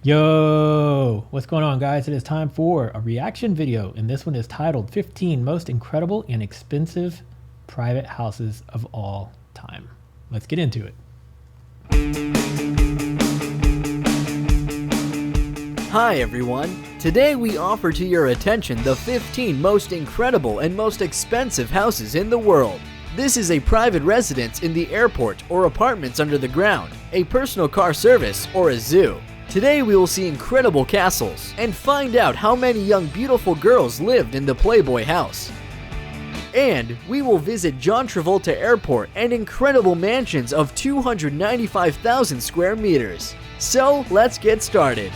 Yo, what's going on, guys? It is time for a reaction video, and this one is titled 15 Most Incredible and Expensive Private Houses of All Time. Let's get into it. Hi everyone, today we offer to your attention the 15 most incredible and most expensive houses in the world. This is a private residence in the airport or apartments under the ground, a personal car service, or a zoo. Today we will see incredible castles and find out how many young beautiful girls lived in the Playboy house. And we will visit John Travolta Airport and incredible mansions of 295,000 square meters. So let's get started.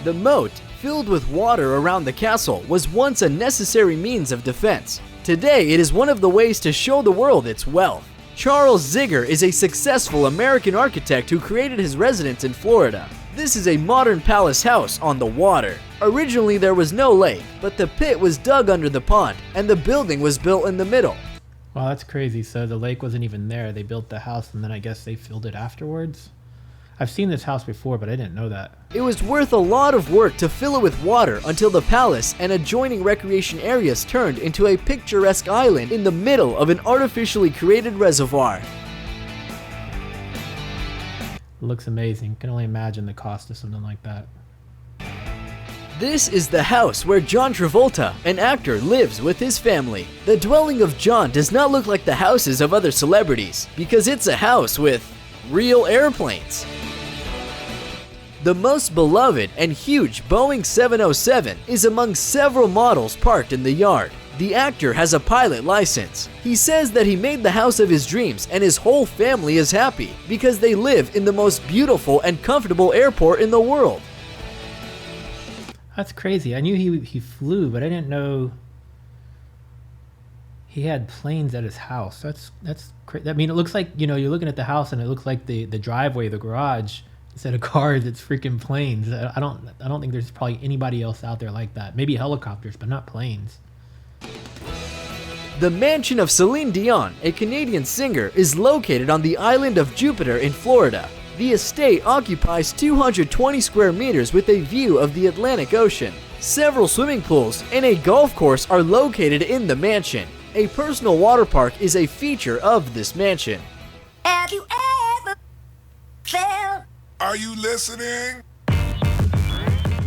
The moat, filled with water around the castle, was once a necessary means of defense. Today, it is one of the ways to show the world its wealth. Charles Ziegler is a successful American architect who created his residence in Florida. This is a modern palace house on the water. Originally, there was no lake, but the pit was dug under the pond, and the building was built in the middle. Wow, that's crazy. So the lake wasn't even there. They built the house, and then I guess they filled it afterwards. I've seen this house before, but I didn't know that. It was worth a lot of work to fill it with water until the palace and adjoining recreation areas turned into a picturesque island in the middle of an artificially created reservoir. It looks amazing. Can only imagine the cost of something like that. This is the house where John Travolta, an actor, lives with his family. The dwelling of John does not look like the houses of other celebrities because it's a house with real airplanes. The most beloved and huge Boeing 707 is among several models parked in the yard. The actor has a pilot license. He says that he made the house of his dreams and his whole family is happy because they live in the most beautiful and comfortable airport in the world. That's crazy. I knew he flew, but I didn't know he had planes at his house. That's crazy. I mean, it looks like, you know, you're looking at the house and it looks like the driveway, the garage. Instead of cars, it's freaking planes. I don't think there's probably anybody else out there like that. Maybe helicopters, but not planes. The mansion of Celine Dion, a Canadian singer, is located on the island of Jupiter in Florida. The estate occupies 220 square meters with a view of the Atlantic Ocean. Several swimming pools and a golf course are located in the mansion. A personal water park is a feature of this mansion. Have you ever felt? Are you listening?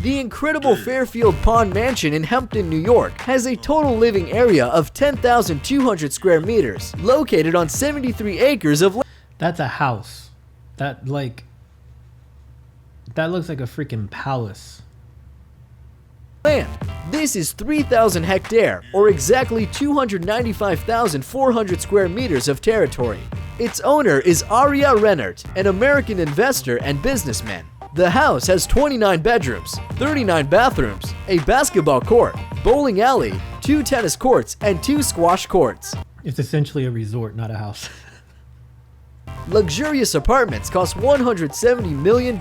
The incredible Fairfield Pond Mansion in Hampton, New York has a total living area of 10,200 square meters, located on 73 acres of land. That's a house. That looks like a freaking palace. This is 3,000 hectares, or exactly 295,400 square meters of territory. Its owner is Aria Rennert, an American investor and businessman. The house has 29 bedrooms, 39 bathrooms, a basketball court, bowling alley, 2 tennis courts, and 2 squash courts. It's essentially a resort, not a house. Luxurious apartments cost $170 million.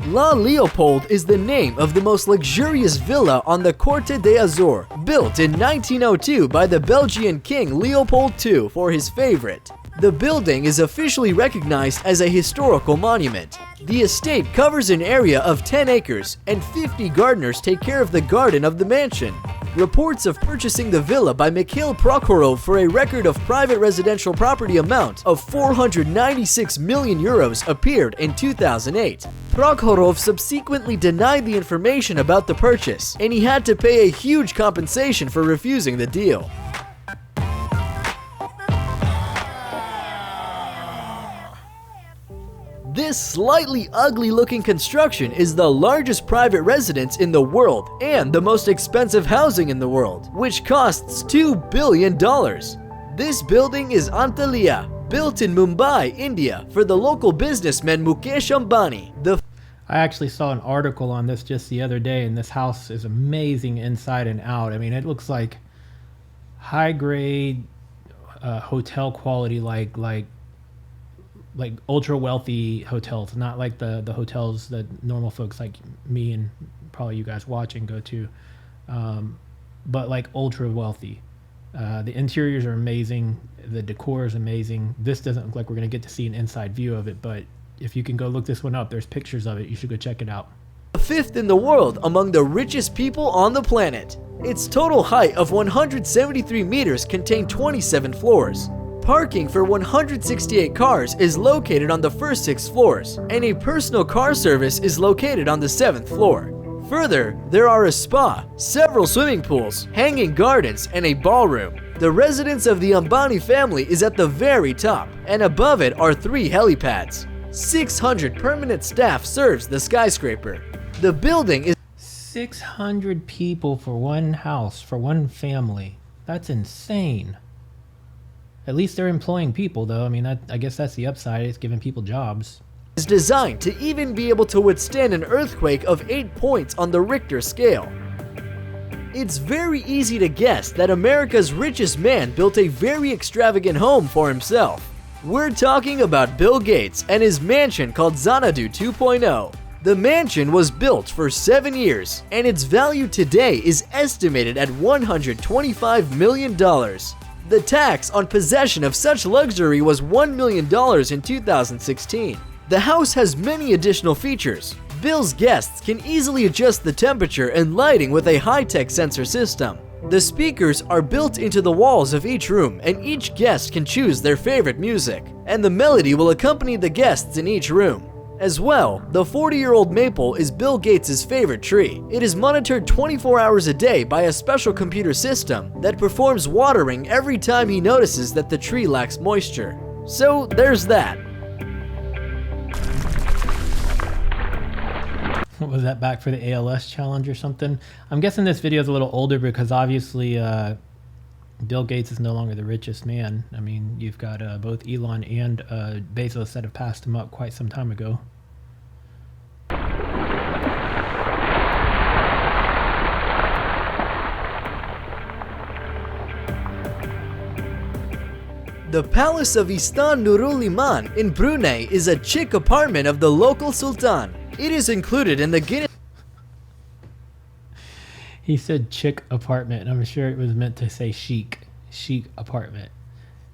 La Leopold is the name of the most luxurious villa on the Corte d'Azur, built in 1902 by the Belgian King Leopold II for his favorite. The building is officially recognized as a historical monument. The estate covers an area of 10 acres, and 50 gardeners take care of the garden of the mansion. Reports of purchasing the villa by Mikhail Prokhorov for a record of private residential property amount of 496 million euros appeared in 2008. Prokhorov subsequently denied the information about the purchase, and he had to pay a huge compensation for refusing the deal. This slightly ugly-looking construction is the largest private residence in the world and the most expensive housing in the world, which costs $2 billion. This building is Antalya, built in Mumbai, India, for the local businessman Mukesh Ambani. I actually saw an article on this just the other day, and this house is amazing inside and out. I mean, it looks like high-grade hotel quality, like ultra wealthy hotels, not like the hotels that normal folks like me and probably you guys watching go to, but like ultra wealthy. The interiors are amazing. The decor is amazing. This doesn't look like we're going to get to see an inside view of it, but if you can go look this one up, there's pictures of it. You should go check it out. Fifth in the world among the richest people on the planet. Its total height of 173 meters contained 27 floors. Parking for 168 cars is located on the first 6 floors, and a personal car service is located on the 7th floor. Further, there are a spa, several swimming pools, hanging gardens, and a ballroom. The residence of the Ambani family is at the very top, and above it are 3 helipads. 600 permanent staff serves the skyscraper. The building is 600 people for one house, for one family. That's insane. At least they're employing people, though. I mean, I guess that's the upside. It's giving people jobs. Designed to even be able to withstand an earthquake of 8 points on the Richter scale. It's very easy to guess that America's richest man built a very extravagant home for himself. We're talking about Bill Gates and his mansion called Xanadu 2.0. The mansion was built for 7 years, and its value today is estimated at $125 million. The tax on possession of such luxury was $1 million in 2016. The house has many additional features. Bill's guests can easily adjust the temperature and lighting with a high-tech sensor system. The speakers are built into the walls of each room, and each guest can choose their favorite music, and the melody will accompany the guests in each room. As well, the 40-year-old maple is Bill Gates' favorite tree. It is monitored 24 hours a day by a special computer system that performs watering every time he notices that the tree lacks moisture. So there's that. What was that, back for the ALS challenge or something? I'm guessing this video is a little older because obviously Bill Gates is no longer the richest man. I mean, you've got both Elon and Bezos that have passed him up quite some time ago. The Palace of Istan Nurul Iman in Brunei is a chic apartment of the local sultan. It is included in the Guinness. He said chic apartment, and I'm sure it was meant to say chic apartment.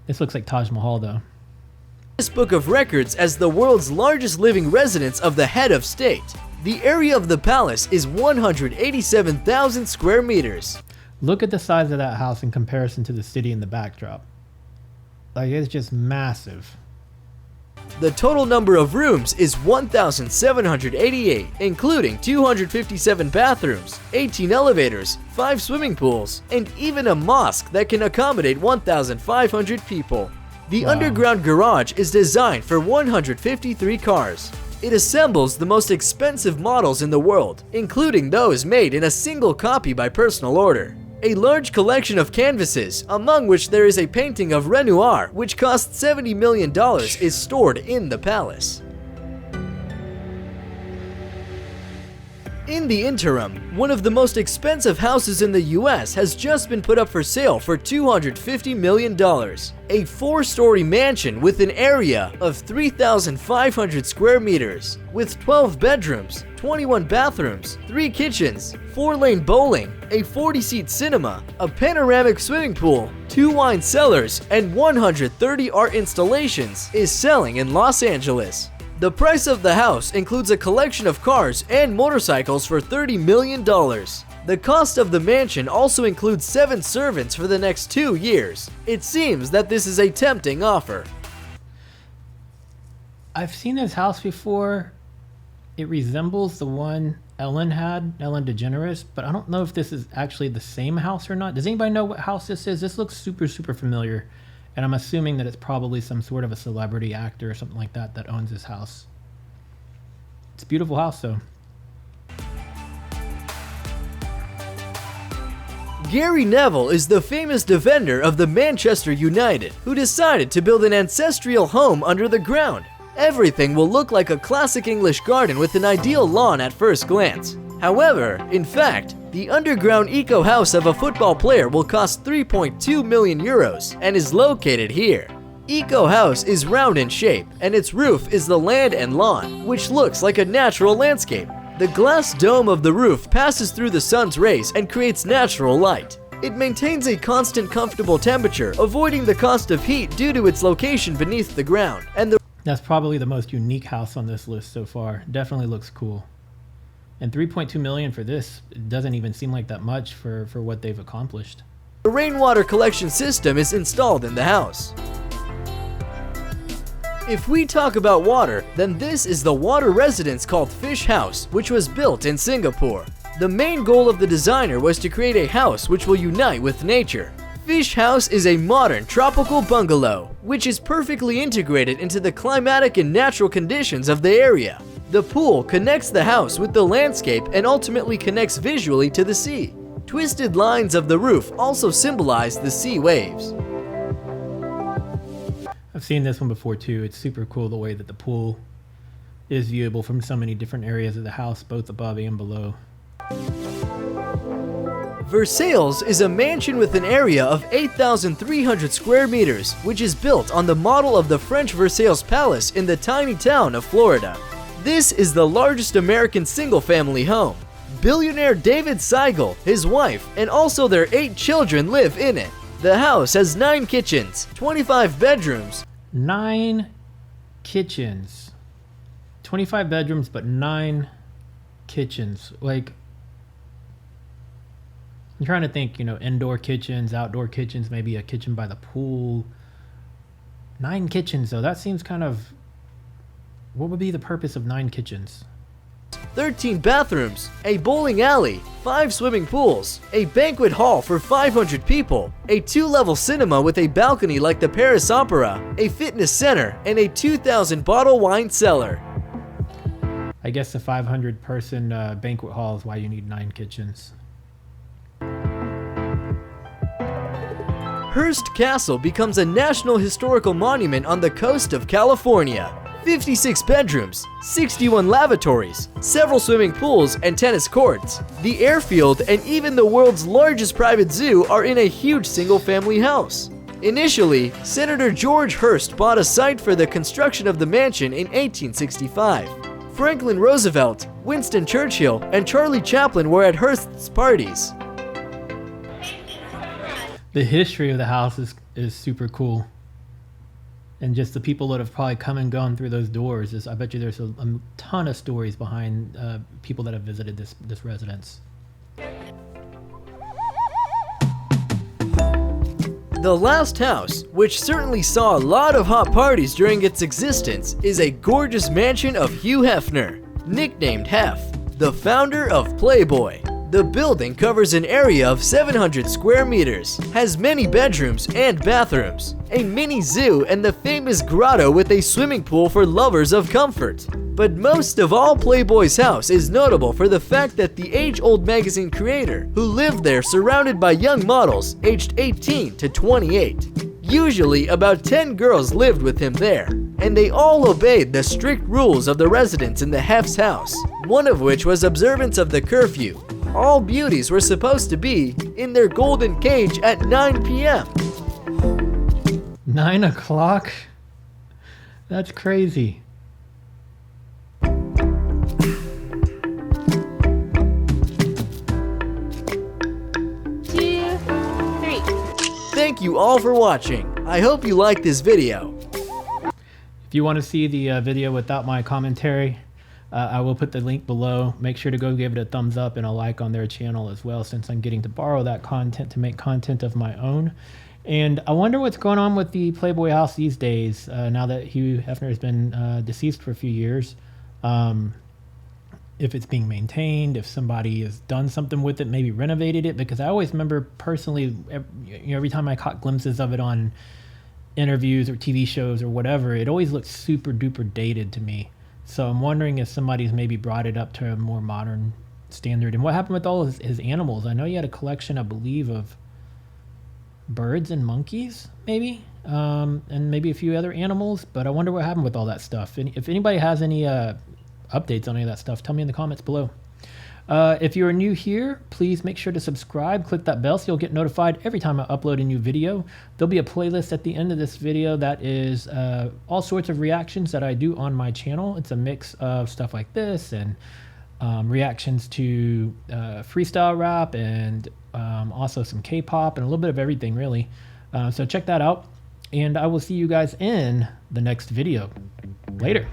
This looks like Taj Mahal, though. Book of Records as the world's largest living residence of the head of state. The area of the palace is 187,000 square meters. Look at the size of that house in comparison to the city in the backdrop. Like, it's just massive. The total number of rooms is 1,788, including 257 bathrooms, 18 elevators, 5 swimming pools, and even a mosque that can accommodate 1,500 people. The underground garage is designed for 153 cars. It assembles the most expensive models in the world, including those made in a single copy by personal order. A large collection of canvases, among which there is a painting of Renoir, which cost $70 million, is stored in the palace. In the interim, one of the most expensive houses in the US has just been put up for sale for $250 million. A 4-story mansion with an area of 3,500 square meters, with 12 bedrooms, 21 bathrooms, 3 kitchens, 4-lane bowling, a 40-seat cinema, a panoramic swimming pool, 2 wine cellars, and 130 art installations, is selling in Los Angeles. The price of the house includes a collection of cars and motorcycles for $30 million. The cost of the mansion also includes 7 servants for the next 2 years. It seems that this is a tempting offer. I've seen this house before. It resembles the one Ellen had, Ellen DeGeneres, but I don't know if this is actually the same house or not. Does anybody know what house this is? This looks super familiar. And I'm assuming that it's probably some sort of a celebrity actor or something like that that owns this house. It's a beautiful house, though. Gary Neville is the famous defender of the Manchester United, who decided to build an ancestral home under the ground. Everything will look like a classic English garden with an ideal lawn at first glance. However, in fact, the underground eco house of a football player will cost 3.2 million euros and is located here. Eco house is round in shape, and its roof is the land and lawn, which looks like a natural landscape. The glass dome of the roof passes through the sun's rays and creates natural light. It maintains a constant comfortable temperature, avoiding the cost of heat due to its location beneath the ground, and That's probably the most unique house on this list so far. Definitely looks cool. And 3.2 million for this, it doesn't even seem like that much for what they've accomplished. the rainwater collection system is installed in the house. If we talk about water, then this is the water residence called Fish House, which was built in Singapore. The main goal of the designer was to create a house which will unite with nature. Fish House is a modern tropical bungalow, which is perfectly integrated into the climatic and natural conditions of the area. The pool connects the house with the landscape and ultimately connects visually to the sea. Twisted lines of the roof also symbolize the sea waves. I've seen this one before too. It's super cool the way that the pool is viewable from so many different areas of the house, both above and below. Versailles is a mansion with an area of 8,300 square meters, which is built on the model of the French Versailles Palace in the tiny town of Florida. This is the largest American single-family home. Billionaire David Seigel, his wife, and also their 8 children live in it. The house has 9 kitchens, 25 bedrooms, 9 kitchens, 25 bedrooms, but 9 kitchens. Like, I'm trying to think, indoor kitchens, outdoor kitchens, maybe a kitchen by the pool. 9 kitchens, though. That seems kind of... What would be the purpose of 9 kitchens? 13 bathrooms, a bowling alley, 5 swimming pools, a banquet hall for 500 people, a 2-level cinema with a balcony like the Paris Opera, a fitness center, and a 2,000 bottle wine cellar. I guess the 500-person banquet hall is why you need 9 kitchens. Hearst Castle becomes a National Historical Monument on the coast of California. 56 bedrooms, 61 lavatories, several swimming pools and tennis courts. The airfield and even the world's largest private zoo are in a huge single-family house. Initially, Senator George Hearst bought a site for the construction of the mansion in 1865. Franklin Roosevelt, Winston Churchill, and Charlie Chaplin were at Hearst's parties. The history of the house is super cool. And just the people that have probably come and gone through those doors. I bet you there's a ton of stories behind people that have visited this residence. The last house, which certainly saw a lot of hot parties during its existence, is a gorgeous mansion of Hugh Hefner, nicknamed Hef, the founder of Playboy. The building covers an area of 700 square meters, has many bedrooms and bathrooms, a mini zoo, and the famous grotto with a swimming pool for lovers of comfort. But most of all, Playboy's house is notable for the fact that the age-old magazine creator, who lived there surrounded by young models aged 18 to 28. Usually, about 10 girls lived with him there, and they all obeyed the strict rules of the residents in the Hef's house, one of which was observance of the curfew. All beauties were supposed to be in their golden cage at 9 p.m. 9 o'clock? That's crazy. Thank you all for watching. I hope you liked this video. If you want to see the video without my commentary, I will put the link below. Make sure to go give it a thumbs up and a like on their channel as well, since I'm getting to borrow that content to make content of my own. And I wonder what's going on with the Playboy house these days, now that Hugh Hefner has been deceased for a few years. If it's being maintained, if somebody has done something with it, maybe renovated it, because I always remember personally, every time I caught glimpses of it on interviews or TV shows or whatever, it always looked super duper dated to me. So I'm wondering if somebody's maybe brought it up to a more modern standard. And what happened with all his animals? I know he had a collection, I believe, of birds and monkeys, maybe, and maybe a few other animals, but I wonder what happened with all that stuff. And if anybody has any updates on any of that stuff, tell me in the comments below. If you're new here, please make sure to subscribe, click that bell so you'll get notified every time I upload a new video. There'll be a playlist at the end of this video that is all sorts of reactions that I do on my channel. It's a mix of stuff like this and reactions to freestyle rap and also some K-pop and a little bit of everything, really. So check that out, and I will see you guys in the next video. Later.